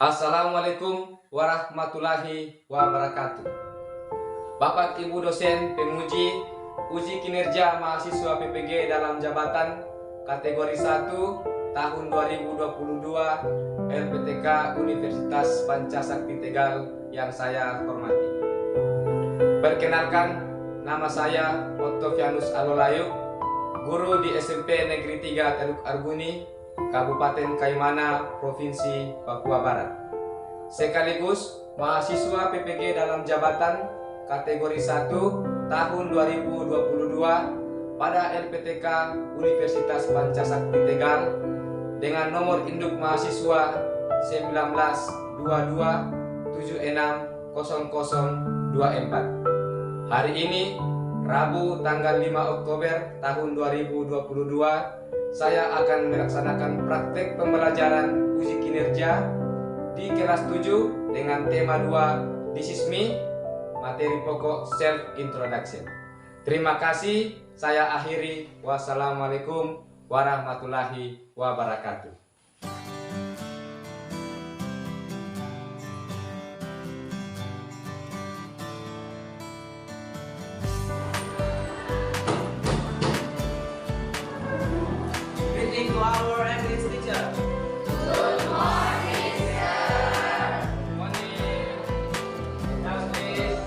Assalamualaikum warahmatullahi wabarakatuh. Bapak Ibu dosen penguji uji kinerja mahasiswa PPG dalam jabatan kategori 1 tahun 2022 LPTK Universitas Pancasakti Tegal yang saya hormati. Perkenalkan, nama saya Octavianus Alolayu, guru di SMP Negeri 3 Teluk Arguni, Kabupaten Kaimana, Provinsi Papua Barat. Sekaligus mahasiswa PPG dalam jabatan kategori 1 tahun 2022 pada LPTK Universitas Pancasakti Tegal dengan nomor induk mahasiswa 1922760024. Hari ini Rabu tanggal 5 Oktober tahun 2022, saya akan melaksanakan praktek pembelajaran uji kinerja di kelas 7 dengan tema 2 This is me, materi pokok self introduction. Terima kasih, saya akhiri. Wassalamualaikum warahmatullahi wabarakatuh. To our English teacher. Good morning, sir. Good morning. Now, please.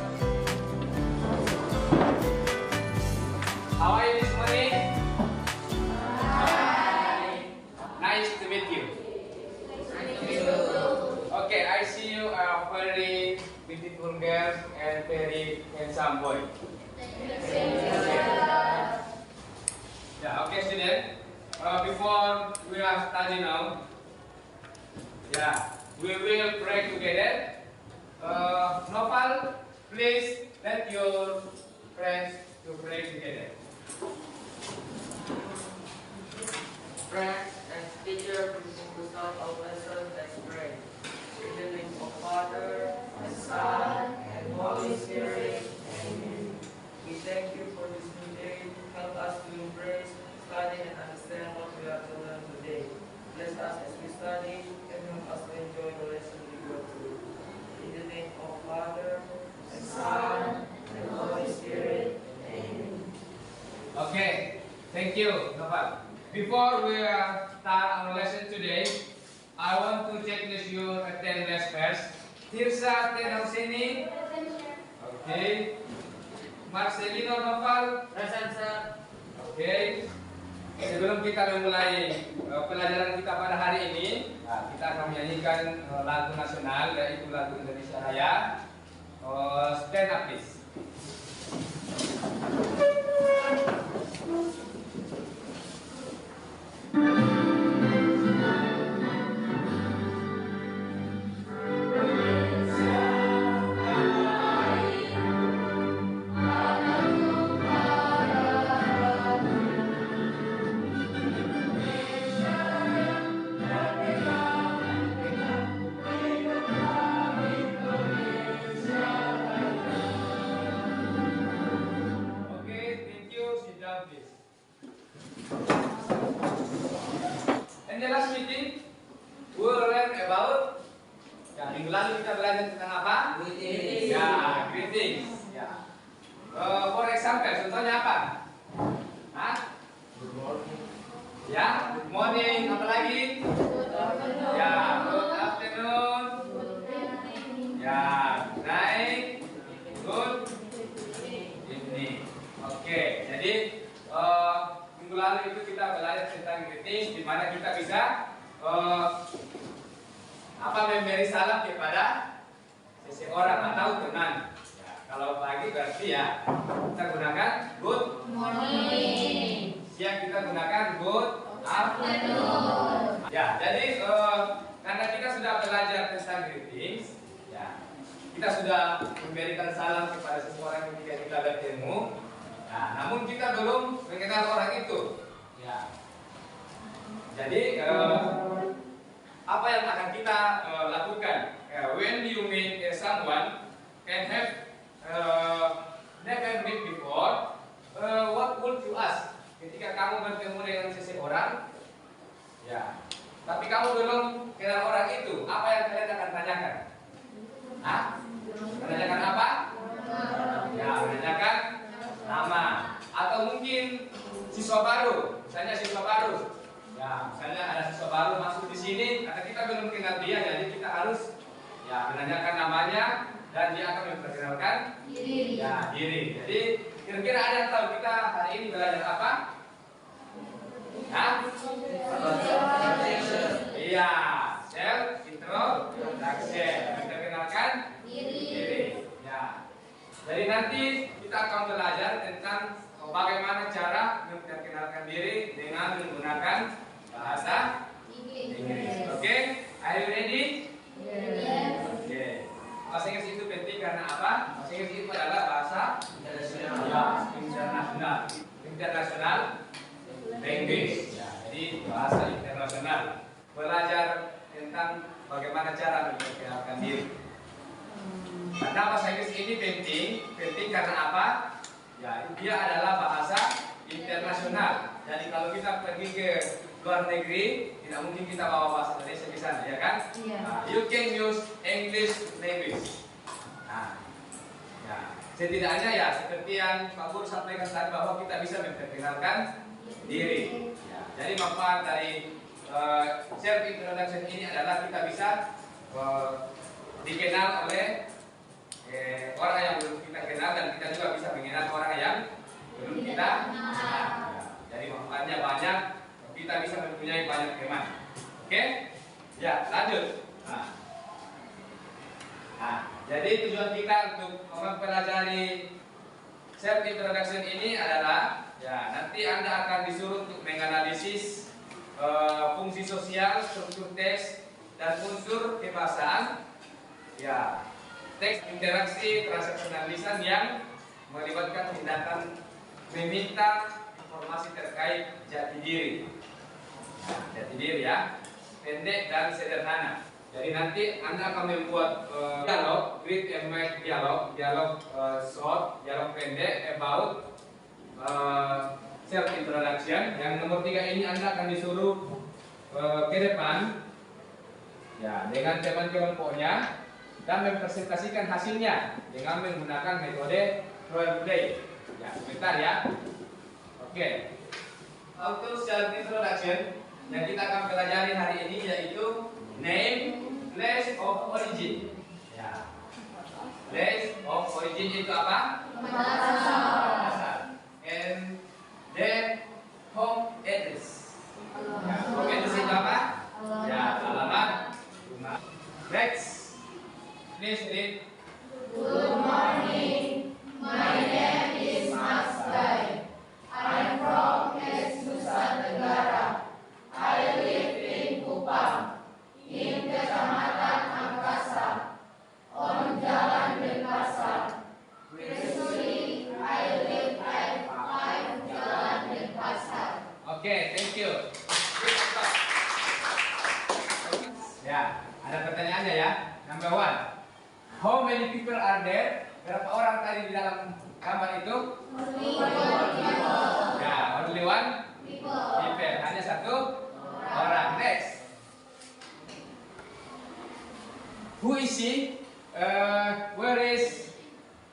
How are you this morning? Hi. Nice to meet you. Okay, I see you are very beautiful girls and very handsome boy. Yeah, okay, student. Before we are studying now, we will pray together. Noval, please let your friends to pray together. Friends and teacher, please to start our lesson. Let's pray. In the name of Father, and Son, and Holy Spirit. Amen. We thank you for this new day. Help us to embrace, study, and understand what we have to learn today. Bless us as we study, and help us to enjoy the lesson we go through. In the name of Father, and Son, and Holy Spirit. Amen. Okay, thank you, Noval. Before we start our lesson today, I want to checklist your attendance first. Tirsa Tenamsini. Okay. Marcelino Noval. Present, sir. Oke, sebelum kita memulai pelajaran kita pada hari ini, kita akan menyanyikan lagu nasional, yaitu lagu Indonesia Raya. Stand up, please. In the last meeting, we learn about. Minggu lalu kita belajar tentang apa? Greetings. Ya, greetings. Ya. For example, contohnya apa? Hah? Good morning. Ya, good morning. Apa lagi? Ya, good afternoon. Ya, good night. Good evening. Oke, jadi minggu lalu itu kita belajar tentang greetings, di mana kita bisa memberi salam kepada seseorang atau teman. Ya, kalau pagi berarti ya kita gunakan good morning. Siang kita gunakan good afternoon. Ya, jadi karena kita sudah belajar tentang greetings, ya, kita sudah memberikan salam kepada seseorang ketika kita bertemu. Nah, namun kita belum mengenal orang itu. Ya. Jadi apa yang akan kita lakukan? When you meet someone and have never met before, what would you ask? Ketika kamu bertemu dengan seseorang, ya, tapi kamu belum kenal orang itu, apa yang kalian akan tanyakan? Hah? Menanyakan apa? Ya, menanyakan nama. Atau mungkin siswa baru, misalnya siswa baru. Ya, misalnya ada siswa baru masuk di sini, karena kita belum kenal dia, jadi kita harus ya menanyakan namanya dan dia akan memperkenalkan Diri. ya diri. Jadi kira-kira ada yang tahu kita hari ini belajar apa? Hah? Iya, self introduction. Memperkenalkan diri. Ya. Jadi nanti kita akan belajar tentang bagaimana cara memperkenalkan diri dengan menggunakan bahasa Inggris. Oke, are you ready? Oke. Bahasa Inggris itu penting karena apa? Bahasa Inggris itu adalah bahasa internasional language. Ya, jadi bahasa internasional. Belajar tentang bagaimana cara memperkenalkan diri. Karena bahasa Inggris ini penting karena apa? Ya, dia adalah bahasa internasional. Jadi kalau kita pergi ke luar negeri, tidak mungkin kita bawa bahasa Indonesia di sana, ya kan? Iya. Nah, you can use English language. Nah, ya, setidaknya ya seperti yang Pak Guru sampaikan tadi bahwa kita bisa memperkenalkan diri. Ya, jadi manfaat dari self introduction ini adalah kita bisa dikenal oleh orang yang belum kita kenal dan kita juga bisa mengenal orang yang belum kita kenal. Ya, jadi manfaatnya banyak, kita bisa mempunyai banyak teman. Oke? Ya, lanjut. Nah, jadi tujuan kita untuk mempelajari self introduction ini adalah ya nanti Anda akan disuruh untuk menganalisis fungsi sosial, struktur teks dan unsur kebahasaan. Ya, teks interaksi transaksional lisan yang melibatkan tindakan meminta informasi terkait jati diri. Nah, jati diri ya, pendek dan sederhana. Jadi nanti Anda akan membuat dialog, read and make dialog short, dialog pendek about self introduction. Yang nomor 3 ini Anda akan disuruh ke depan ya dengan teman kelompoknya dan mempresentasikan hasilnya dengan menggunakan metode role play. Ya, sebentar ya. Oke. Untuk self introduction yang kita akan pelajari hari ini yaitu name, place of origin. Ya. Place of origin itu apa? Asal. And then home address. Ya, home address itu apa? Ya, alamat rumah. Next. Please read. Good morning. My name is Mas Bay. I'm from Nusa Tenggara. I live in Kupang, in Kecamatan Angkasa, on Jalan Denpasar. Recently, I live at 5 Jalan Denpasar. Okay, thank you. Ya, ada pertanyaannya ya. Number 1. How many people are there? Berapa orang tadi di dalam kamar itu? Ya, only one people. Hanya satu orang. Next. Who is she? Where is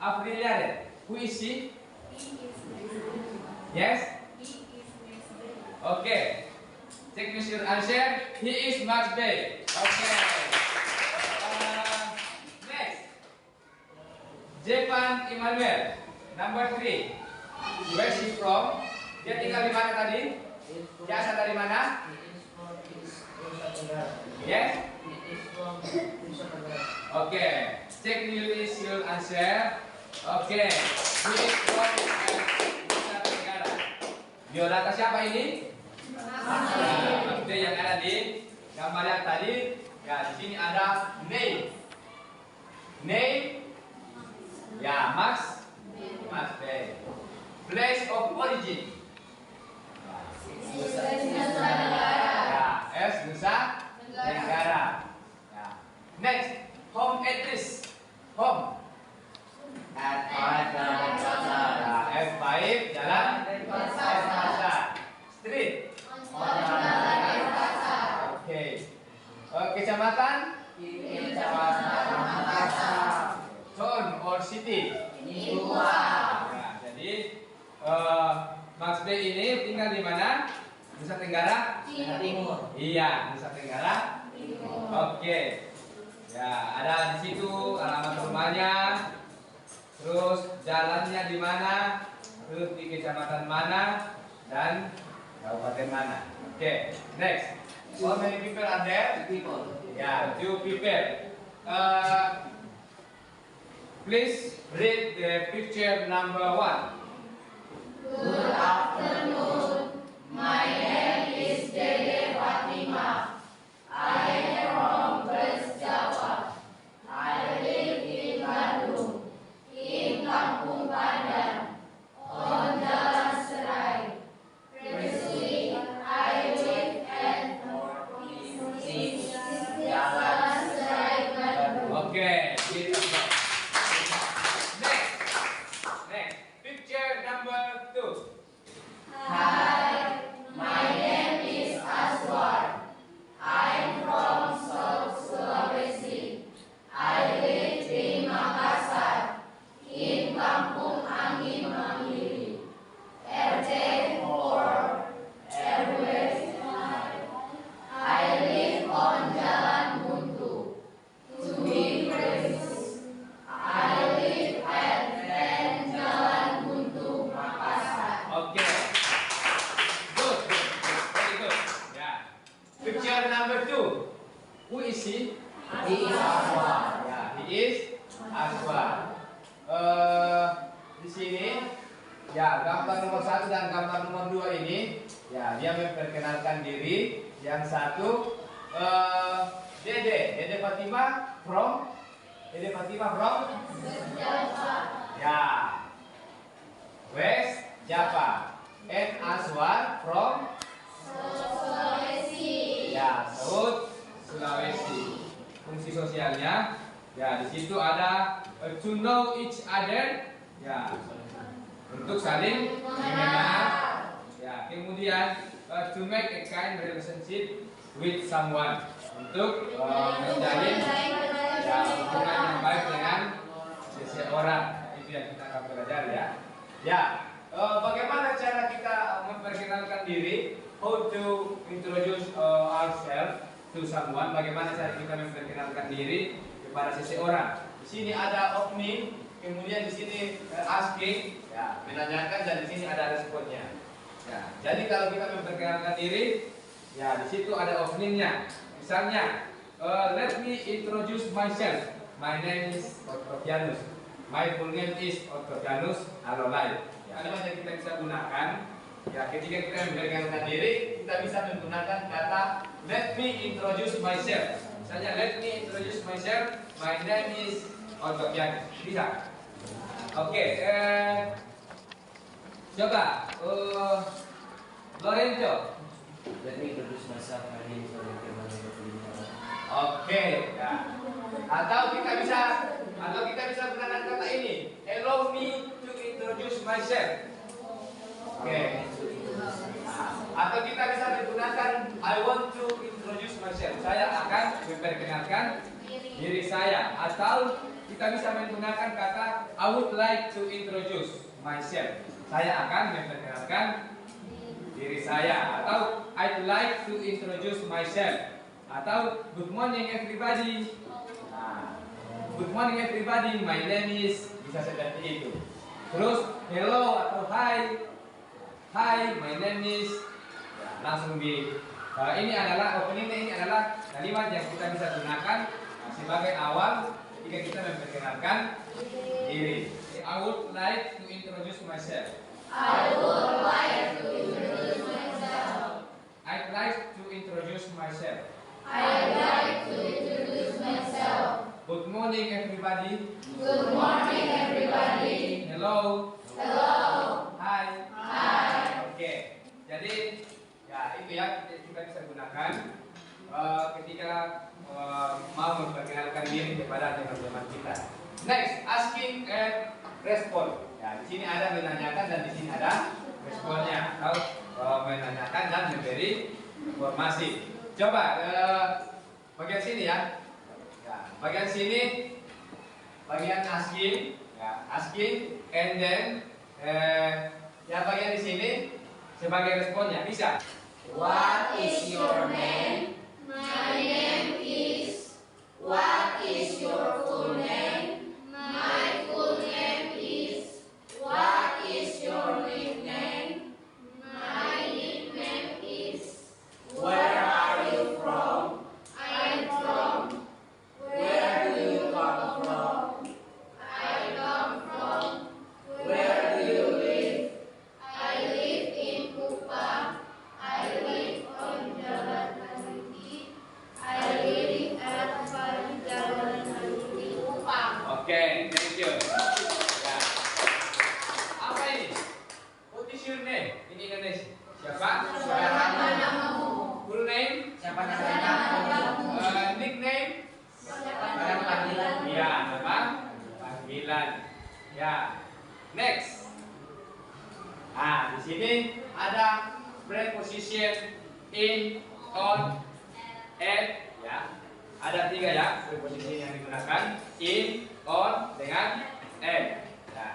Afriliade? Who is she? Yes? Okay. Check your answer. He is Max Bay. Okay. Next. Jepan Emmanuel. Number 3. Where is he from? Dia tinggal di mana tadi? Dia asal dari mana? Yes? Okay. Check your answer. Okay. He is from Nusa Tenggara. Biodata siapa ini? Mas Bay yang ada di gambar yang tadi. Ya, di sini ada name. Name. Ya, Mas Bay. Place of origin. Nusa Tenggara. Ya, S Nusa Tenggara. Ya. Next, home address. Home. At F5 Jalan Denpasar. Street. On Jalan Denpasar. Oke. kecamatan? Kecamatan Makassar. Town or city? Nibuah. Nah, jadi Mas B ini tinggal di mana? Nusa Tenggara Timur. Iya, Nusa Tenggara Oke. Ya, ada di situ alamat rumahnya, terus jalannya di mana, terus di kecamatan mana, dan kabupaten mana. Oke, next. How many people are there? People. Ya, 2 people. Please read the picture number 1. Good afternoon. My name is Dede Fatima. I am from West Java. I live in Bandung, in Kampung Pandan, on Jalan Serai. Previously, I lived at 46 Jalan Serai, Bandung. Oke, gitu. Next. Next. Picture number 2. Hi, my name is Aswar. I'm from South Sulawesi. I live in Makassar, in Kampung Angin Mandiri. RT 4, RW 5. I live on Jalan Buntu. To be precise, I live at 10 Jalan Buntu, Makassar. Oke. Good. Very good. Ya. Picture number 2. Who is he? He is Aswar. Ya, he is Aswar. Di sini ya, gambar nomor 1 dan gambar nomor 2 ini ya, dia memperkenalkan diri. Yang satu Dede Fatima from ya, West Java. And Aswar from Sulawesi. ya, South Sulawesi. Fungsi sosialnya ya, di situ ada to know each other ya, untuk saling mengenal ya, kemudian to make a kind relationship with someone, untuk menjalin ya, hubungan yang baik dengan seseorang. Itu yang kita akan pelajari ya. Ya, bagaimana cara kita memperkenalkan diri? How to introduce ourselves to someone? Bagaimana cara kita memperkenalkan diri kepada seseorang? Di sini ada opening, kemudian di sini asking, ya, menanyakan, dan di sini ada responnya. Ya, jadi kalau kita memperkenalkan diri, ya di situ ada openingnya. Misalnya, let me introduce myself. My name is Octavianus. My full name is Octavianus Alolai. Ya, kalimat yang kita bisa gunakan. Ya, ketika kita memperkenalkan diri, kita bisa menggunakan kata let me introduce myself. Misalnya, let me introduce myself. My name is Octavianus. Bisa. Oke. Coba, Lorenzo. Let me introduce myself. My name is Lorenzo. Oke, ya. Atau kita bisa gunakan kata ini. Allow me to introduce myself. Oke. Atau kita bisa menggunakan I want to introduce myself. Saya akan memperkenalkan diri saya. Atau kita bisa menggunakan kata I would like to introduce myself. Saya akan memperkenalkan diri saya. Atau I'd like to introduce myself. Atau good morning everybody. Nah, good morning everybody. My name is, bisa seperti itu. Terus hello atau hi. Hi, my name is. Ya, langsung di ini adalah openingnya, ini adalah kalimat yang kita bisa gunakan sebagai awal ketika kita memperkenalkan diri. I would like to introduce myself. I would like to introduce myself. I'd like to introduce myself. I'd like to introduce myself. Good morning everybody. Good morning, everybody. Hello. Hello. Hi. Hi. Oke. Jadi ya itu ya kita bisa gunakan ketika mau memperkenalkan diri kepada teman-teman kita. Next, asking and respond. Ya, di sini ada menanyakan dan di sini ada responnya. Atau menanyakan dan memberi informasi. Coba bagian sini ya. Ya, bagian sini, bagian asking, ya, asking, and then ya bagian di sini sebagai responnya bisa. What is your name? My name is. What is your full name? My full name is. What is your nickname? My nickname is. Where are you from? I'm from. Where do you come from? I come from. Where do you live? I live in Kupang. I live on Jalan Haruki. I live at Jalan Haruki, Kupang. Oke, thank you. Ya. Apa ini? What is your name in Indonesia? Siapa? Siapa namamu? Full name? Siapa namamu? Nickname? Nama panggilan. Iya, nama panggilan. Ya. Next. Nah, di sini ada preposition in, on, at, ya. Ada 3 ya preposition yang digunakan, in, on, dengan at. Ya.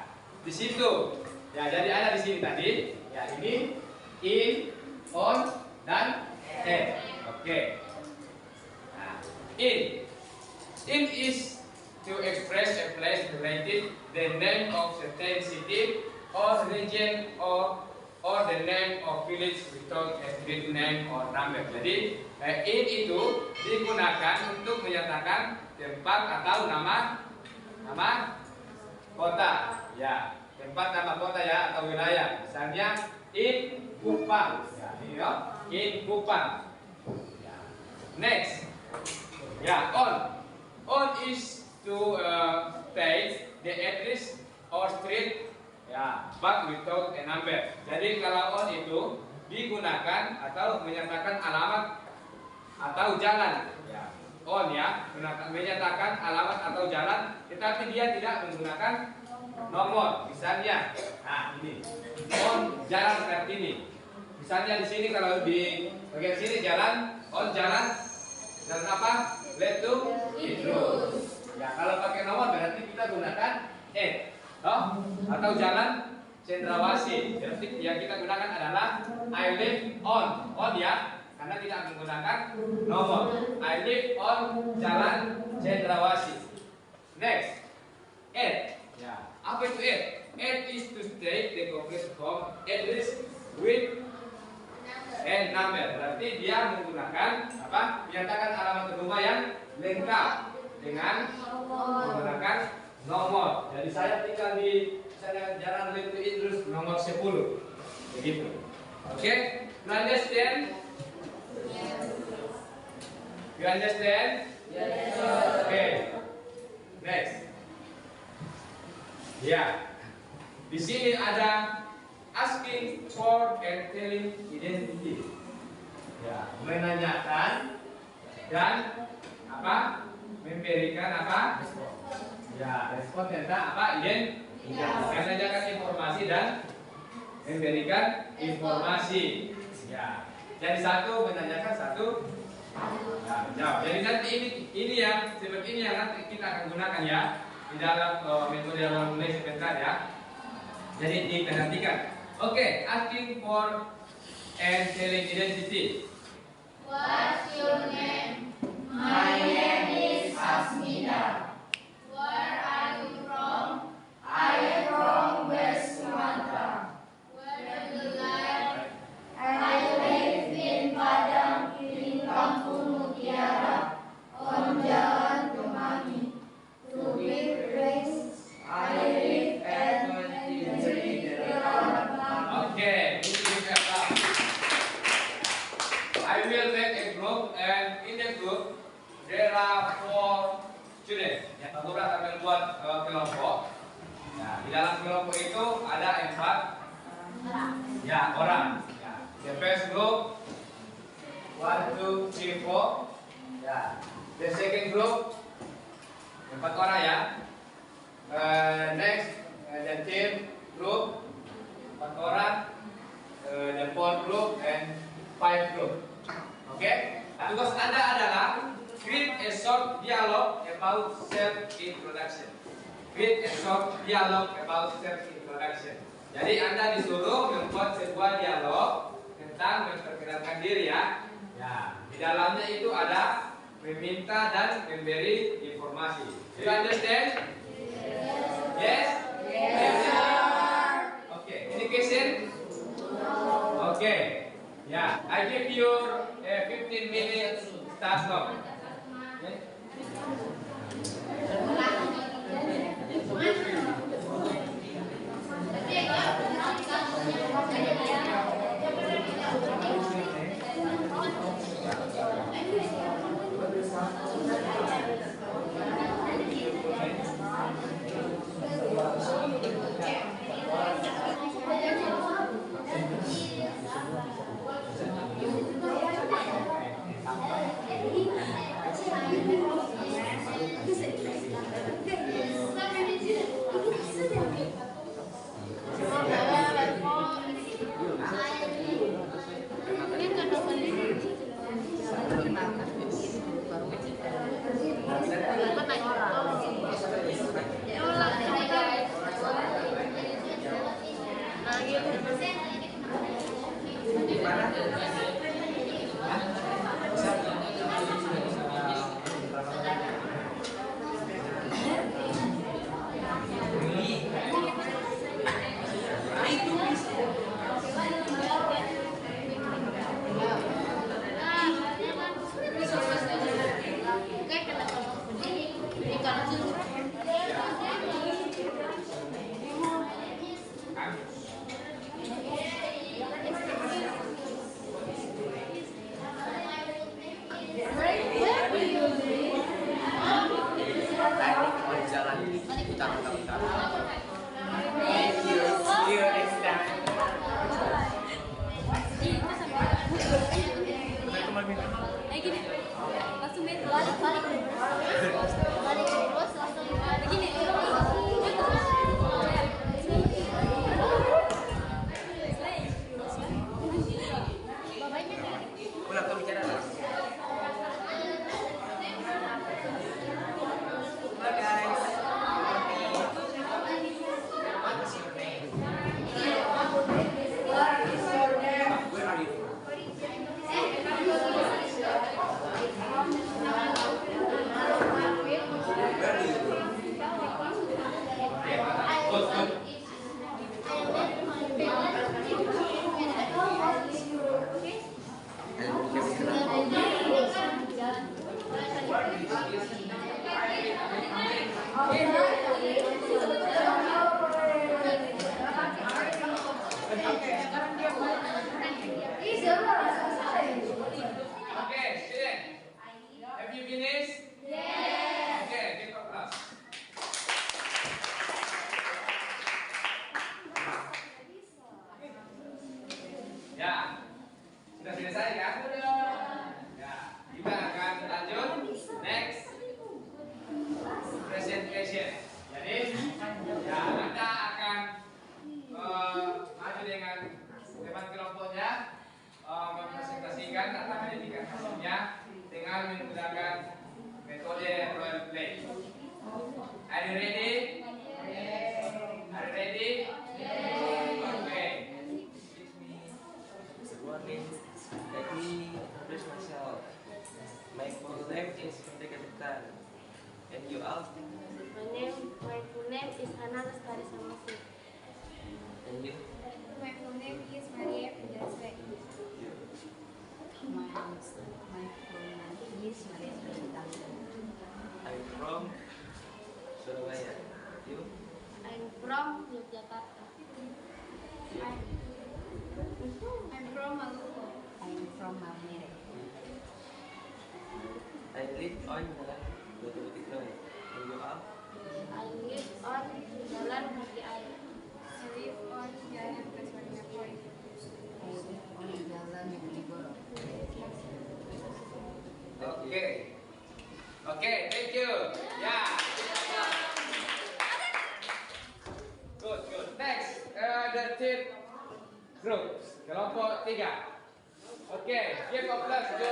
Di situ, ya jadi ada di sini tadi, ya ini in, on, dan at. Oke. Nah, in is to express a place related the name of certain city or region or the name of village without a street name or number. Jadi in itu digunakan untuk menyatakan tempat atau nama kota. Ya, tempat nama kota ya atau wilayah. Misalnya in Kupang. Ya, ini ya, in Kupang. Ya. Next. Ya, on is to state the address or street, ya, but without a number. Jadi kalau on itu digunakan atau menyatakan alamat atau jalan, ya. On ya, menyatakan alamat atau jalan, tetapi dia tidak menggunakan nomor. Misalnya, nah ini on jalan Kartini. Misalnya di sini kalau di bagian sini jalan, on jalan apa? Let to Idrus. Ya, kalau pakai nomor berarti kita gunakan atau jalan Cendrawasih. Berarti yang kita gunakan adalah I live on ya, karena tidak menggunakan nomor. I live on jalan Cendrawasih. Next, at. Ya, apa itu at? At is to state the complete home address with and number. Berarti dia menggunakan apa? Menyatakan alamat rumah yang lengkap dengan menggunakan nomor. Jadi saya tinggal di misalnya Jalan Letu Idrus nomor 10. Begitu. Oke? You understand? You understand? Yes. Oke. Next. Ya. Di sini ada asking for and telling identity. Ya, menanyakan dan apa? Memberikan apa? Ya, respon tentang apa? Menanyakan informasi dan memberikan informasi. Ya. Jadi satu menanyakan, satu menjawab. Jadi nanti ini yang seperti ini yang nanti kita akan gunakan ya di dalam metode awal mulai sebentar ya. Jadi diperhatikan. Oke, asking for and telling identity. What's your name? My name is Asmita. Where are you from? I am from West Sumatra. Where do you live? I live in Padang, in Kampung Mutiara, on Jalan Kemangi. To be precise, I live at Okay, I will make a group and in the group there are 4 students. Yang Tamura akan membuat kelompok. Nah, di dalam kelompok itu ada 4 ya orang. Ya. The first group 1, 2, 3, 4. Ya. The second group 4 orang ya. Next the third group 4 orang. The fourth group and 5 group. Oke? Tugas Anda adalah Create a short dialogue about self-introduction. Create a short dialogue about self-introduction. Jadi Anda disuruh membuat sebuah dialog tentang memperkenalkan diri ya. Ya, di dalamnya itu ada meminta dan memberi informasi. Do you understand? Yes? Yes. Okay. Education? Okay. Yeah. I give you 15 minutes start now. Okay. Okay, thank you. Yeah. Good. Next, the third group, kelompok 3. Okay, give applause to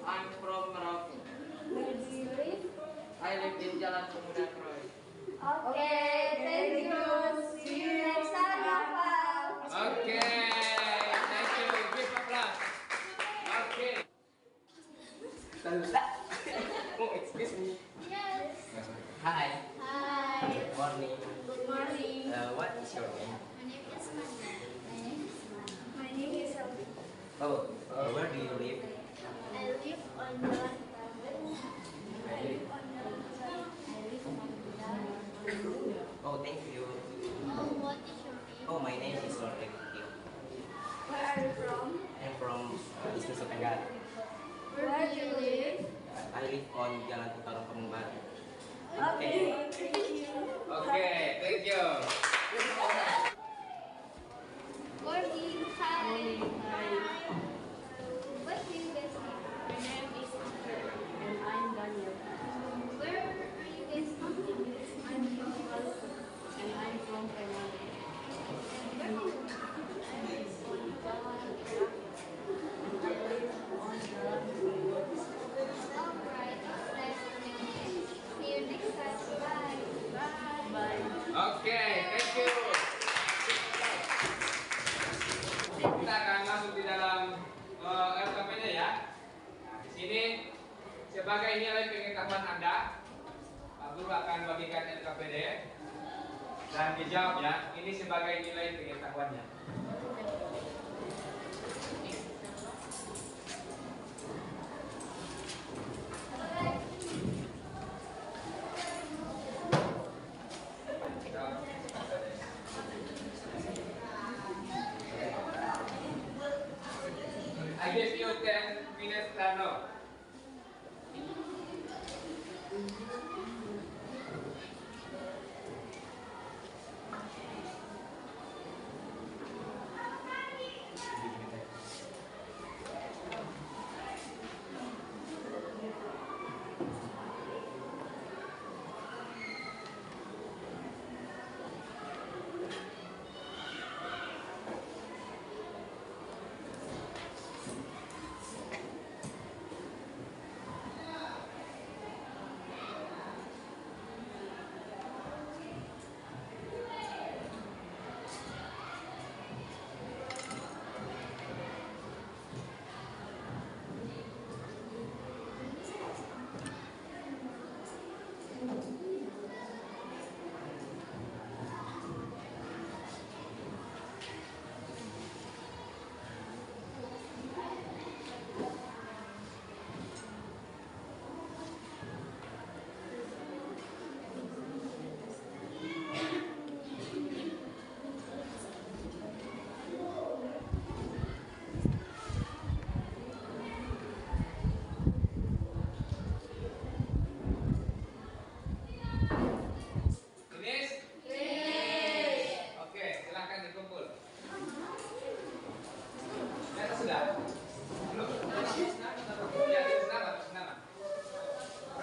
I'm from Merauke. Where do you live? I live in Jalan Pemuda Troy. Okay, thank you. See you next time, Rafael. Oke, thank you. Give applause. Oke. Oh, excuse me. Yes. Hi. Hi. Good morning. Good morning. What is your name? My name is Manda. My name is Elvi. Oh, where do you live? I live on Jalan Prabet. I live on Jalan Prabet. I live on Jalan. Oh, thank you. What is your name? Oh, my name is Lord. Where are you from? I'm from East Nusa Tenggara. Where do you live? I live on Jalan Utara Pembar. Okay, thank you. Oke, thank you. Morning. Hi. What do you guys name? My name is Esther and I'm Daniel Where are you guys from? I'm from Malco and I'm from Penang. Alright, it's nice to meet you. See you next time. Bye. Bye. Oke, thank you. Kita akan masuk di dalam LKP-nya ya. Nah, di sini sebagai nilai pengetahuan Anda, Pak Guru akan bagikan LKPD dan dijawab ya. Ini sebagai nilai pengetahuannya. I give you 10 minutes now.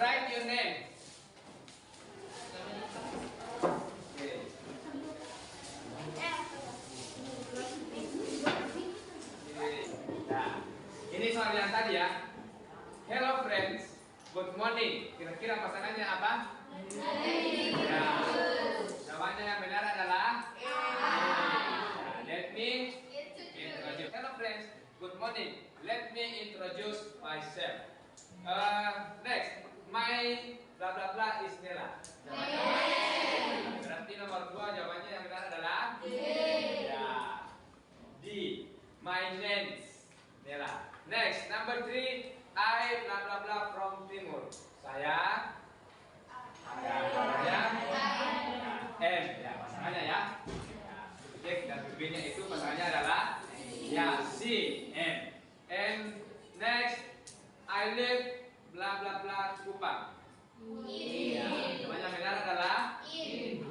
Write your name. Okay. Nah, ini soal yang tadi ya. Hello friends, good morning. Kira-kira pasangannya apa? Ya. Jawabannya yang benar adalah let me introduce. Hello friends, good morning. Let me introduce myself. Next, my bla bla bla is Nela. Berarti nomor 2 jawabannya yang benar adalah ya. D. My name is Nela. Next, number 3, I bla bla bla from Timur. Saya M ya pasangannya ya. Subjek dan B-nya itu pasangannya adalah ya C M. And next, I live bla bla bla Kupang. Ya, namanya benar adalah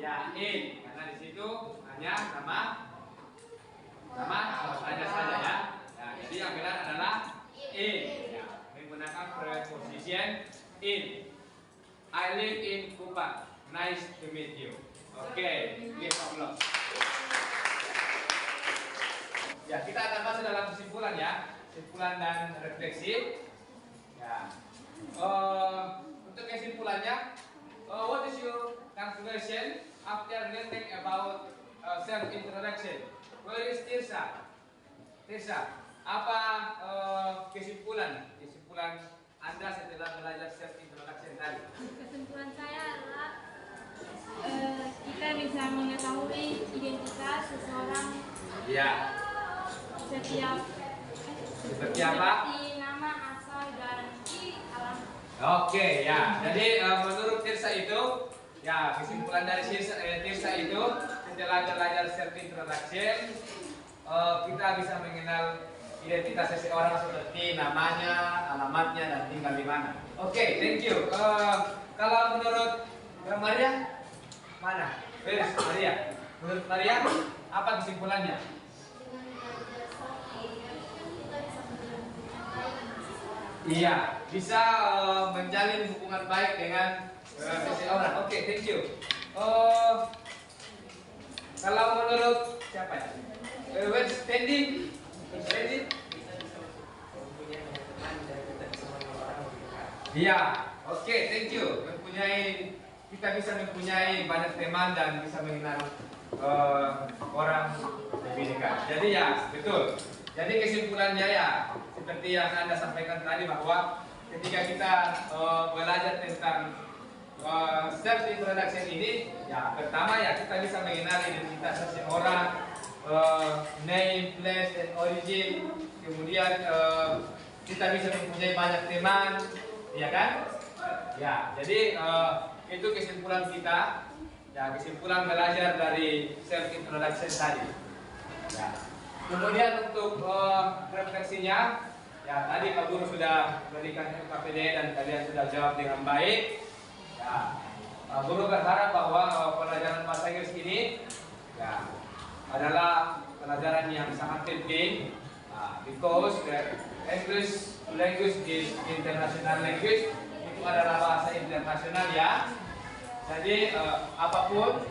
ya in karena di situ hanya nama saja ya. Nah, jadi yang benar adalah in ya, menggunakan preposition in. I live in Kupang. Nice to meet you. Oke, give applause. Ya, kita akan masuk dalam kesimpulan ya, kesimpulan dan refleksi. Ya, Untuk kesimpulannya, what is your conclusion after learning about self introduction? Where is Tirsa? Tirsa, apa kesimpulan Anda setelah belajar self introduction tadi? Kesimpulan saya adalah kita bisa mengetahui identitas seseorang Ya. setiap Seperti apa? seperti nama, asal, dan alam. Oke, ya. Jadi menurut Tirsa itu, ya kesimpulan dari Tirsa itu setelah belajar self introduction, kita bisa mengenal identitas seseorang seperti namanya, alamatnya, dan tinggal di mana. Oke, thank you. Kalau menurut Maria, mana? Where's Maria? Menurut Maria, apa kesimpulannya? Iya, bisa menjalin hubungan baik dengan seseorang. Oke, thank you. Kalau menurut siapa ya? Where's Tendi? Tendi? Iya, oke, thank you. Kita bisa mempunyai banyak teman dan bisa mengenal orang lebih dekat. Jadi ya, betul. Jadi kesimpulannya ya, seperti yang Anda sampaikan tadi bahwa ketika kita belajar tentang self introduction ini, ya pertama ya kita bisa mengenal identitas seseorang, name, place, and origin. Kemudian kita bisa mempunyai banyak teman, ya kan? Ya, jadi itu kesimpulan kita. Ya, kesimpulan belajar dari self introduction tadi. Ya. Kemudian untuk refleksinya, ya tadi Pak Guru sudah berikan KPD dan kalian sudah jawab dengan baik. Ya, Pak Guru berharap bahwa pelajaran bahasa Inggris ini ya adalah pelajaran yang sangat penting, because the English language is international language, itu adalah bahasa internasional ya. Jadi apapun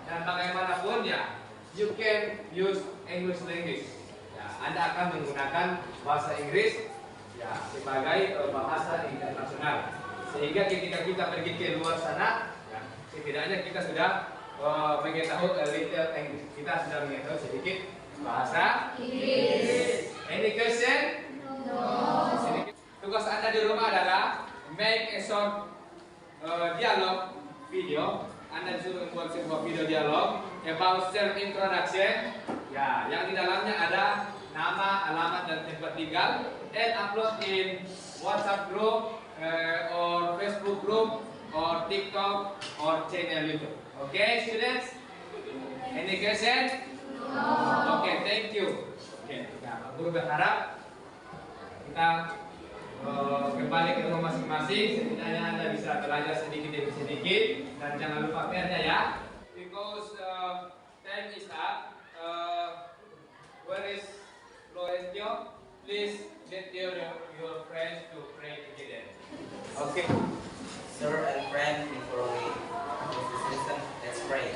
dan bagaimanapun ya, you can use English language. Ya, Anda akan menggunakan bahasa Inggris ya sebagai bahasa internasional. Sehingga ketika kita pergi ke luar sana, ya, setidaknya kita sudah mengetahui little English. Kita sudah mengetahui sedikit bahasa Inggris. Any question? No. Tugas Anda di rumah adalah make a short dialog video. Anda disuruh membuat sebuah video dialog about self introduction. Ya, yang di dalamnya ada nama, alamat, dan tempat tinggal, and upload in WhatsApp group, or Facebook group, or TikTok, or channel YouTube. Okay, students? Any question? No. Okay, thank you. Okay, nah, Guru berharap kita kembali ke rumah masing-masing, setidaknya Anda bisa belajar sedikit demi sedikit, dan jangan lupa PR-nya ya. Because time is up. Where is Florencio? Please get your friends to pray together. Okay. Sir and friend, before we close this lesson, let's pray.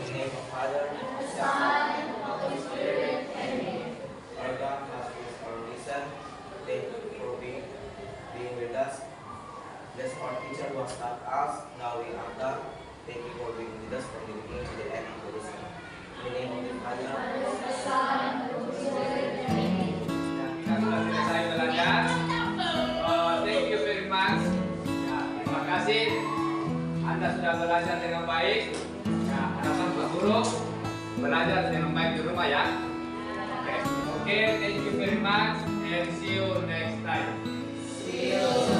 In the name of Father, Son, and Holy Spirit. Amen. our God, has this our lesson. Thank you for being with us. Bless our teacher who has taught us. Now we are done. Thank you for being with us from the beginning to the end of the lesson. In the name of the Father, Son, and Holy Spirit. Amen. Kita sudah selesai belajar. Thank you very much. Ya, terima kasih. Anda sudah belajar dengan baik. Ya, harapan Pak Guru belajar dengan baik di rumah ya. Oke, thank you very much and see you next time. See you.